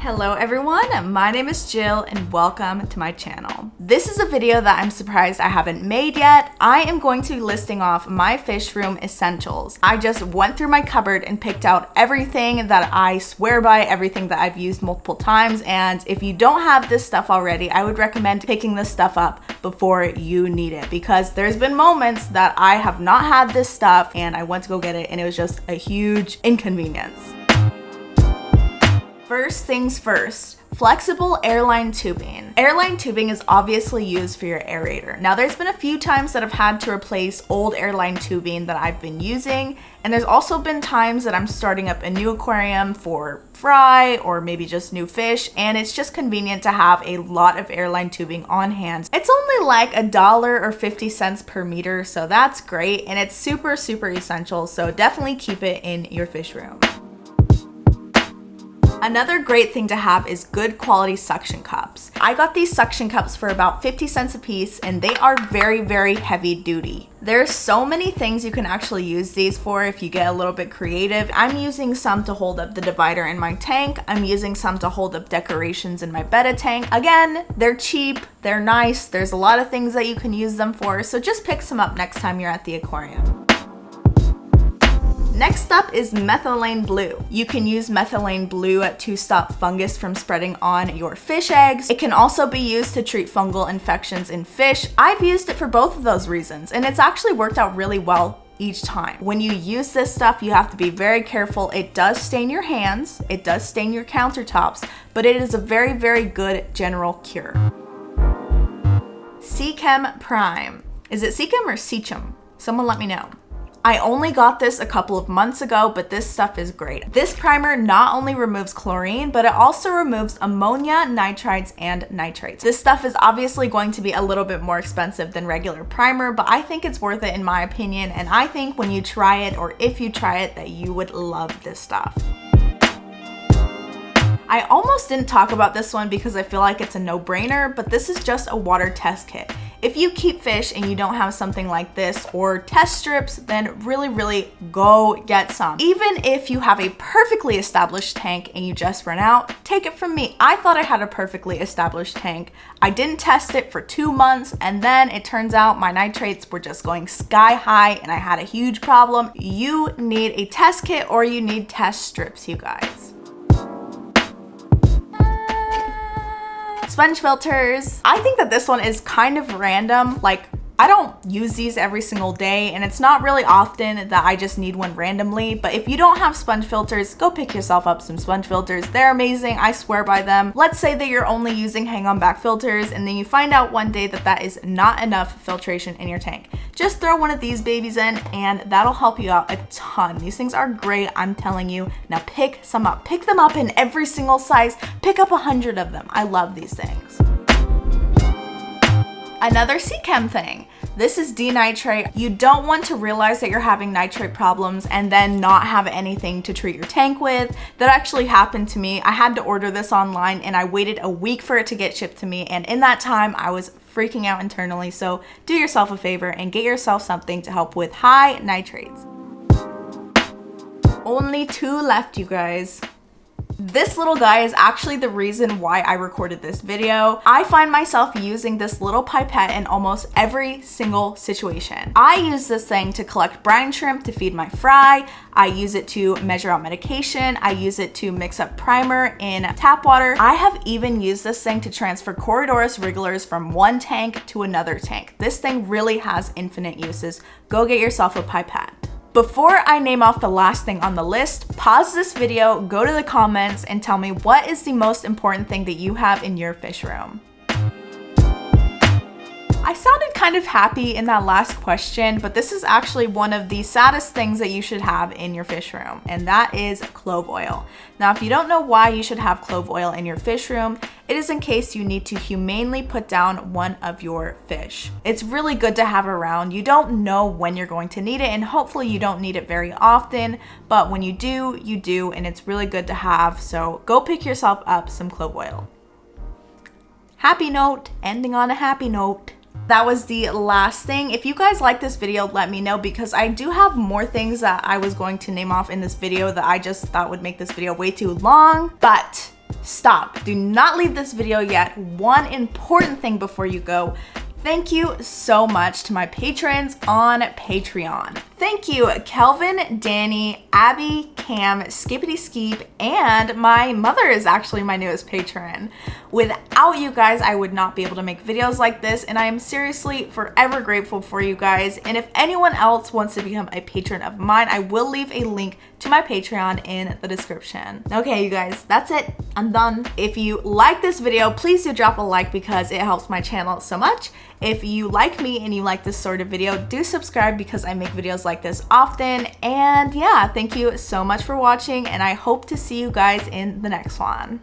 Hello everyone, my name is Jill and welcome to my channel. This is a video that I'm surprised I haven't made yet. I am going to be listing off my fish room essentials. I just went through my cupboard and picked out everything that I swear by, everything that I've used multiple times, and if you don't have this stuff already, I would recommend picking this stuff up before you need it, because there's been moments that I have not had this stuff and I went to go get it and it was just a huge inconvenience. First things first, flexible airline tubing. Airline tubing is obviously used for your aerator. Now there's been a few times that I've had to replace old airline tubing that I've been using, and there's also been times that I'm starting up a new aquarium for fry or maybe just new fish, and it's just convenient to have a lot of airline tubing on hand. It's only like $1 or 50 cents per meter, so that's great, and it's super essential, so definitely keep it in your fish room. Another great thing to have is good quality suction cups. I got these suction cups for about 50 cents a piece and they are very heavy duty. There's so many things you can actually use these for if you get a little bit creative. I'm using some to hold up the divider in my tank. I'm using some to hold up decorations in my betta tank. Again, they're cheap, they're nice, there's a lot of things that you can use them for, so just pick some up next time you're at the aquarium. Next up is methylene blue. You can use methylene blue to stop fungus from spreading on your fish eggs. It can also be used to treat fungal infections in fish. I've used it for both of those reasons, and it's actually worked out really well each time. When you use this stuff, you have to be very careful. It does stain your hands, it does stain your countertops, but it is a very good general cure. Seachem Prime. Is it Seachem or Seachem? Someone let me know. I only got this a couple of months ago, but this stuff is great. This primer not only removes chlorine, but it also removes ammonia, nitrites, and nitrates. This stuff is obviously going to be a little bit more expensive than regular primer, but I think it's worth it in my opinion, and I think when you try it, or if you try it, that you would love this stuff. I almost didn't talk about this one because I feel like it's a no-brainer, but this is just a water test kit. If you keep fish and you don't have something like this or test strips, then really go get some. Even if you have a perfectly established tank and you just run out, take it from me. I thought I had a perfectly established tank. I didn't test it for 2 months, and then it turns out my nitrates were just going sky high and I had a huge problem. You need a test kit or you need test strips, you guys. Sponge filters. I think that this one is kind of random. Like, I don't use these every single day, and it's not really often that I just need one randomly, but if you don't have sponge filters, go pick yourself up some sponge filters. They're amazing, I swear by them. Let's say that you're only using hang-on back filters and then you find out one day that that is not enough filtration in your tank. Just throw one of these babies in and that'll help you out a ton. These things are great, I'm telling you. Now pick some up. Pick them up in every single size. Pick up 100 of them. I love these things. Another Seachem thing. This is denitrate. You don't want to realize that you're having nitrate problems and then not have anything to treat your tank with. That actually happened to me. I had to order this online and I waited a week for it to get shipped to me, and in that time I was freaking out internally. So do yourself a favor and get yourself something to help with high nitrates. Only 2 left, you guys. This little guy is actually the reason why I recorded this video. I find myself using this little pipette in almost every single situation. I use this thing to collect brine shrimp to feed my fry. I use it to measure out medication. I use it to mix up primer in tap water. I have even used this thing to transfer Corydoras wrigglers from one tank to another tank. This thing really has infinite uses. Go get yourself a pipette. Before I name off the last thing on the list, pause this video, go to the comments, and tell me what is the most important thing that you have in your fish room. I sounded kind of happy in that last question, but this is actually one of the saddest things that you should have in your fish room, and that is clove oil. Now, if you don't know why you should have clove oil in your fish room, it is in case you need to humanely put down one of your fish. It's really good to have around. You don't know when you're going to need it, and hopefully you don't need it very often, but when you do, you do, and it's really good to have, so go pick yourself up some clove oil. Happy note, ending on a happy note. That was the last thing. If you guys like this video, let me know, because I do have more things that I was going to name off in this video that I just thought would make this video way too long. But stop. Do not leave this video yet. One important thing before you go. Thank you so much to my patrons on Patreon. Thank you, Kelvin, Danny, Abby, Cam, Skippity Skeep, and my mother is actually my newest patron. Without you guys, I would not be able to make videos like this, and I am seriously forever grateful for you guys. And if anyone else wants to become a patron of mine, I will leave a link to my Patreon in the description. Okay, you guys, that's it. I'm done. If you like this video, please do drop a like because it helps my channel so much. If you like me and you like this sort of video, do subscribe because I make videos like this often. And yeah, thank you so much for watching, and I hope to see you guys in the next one.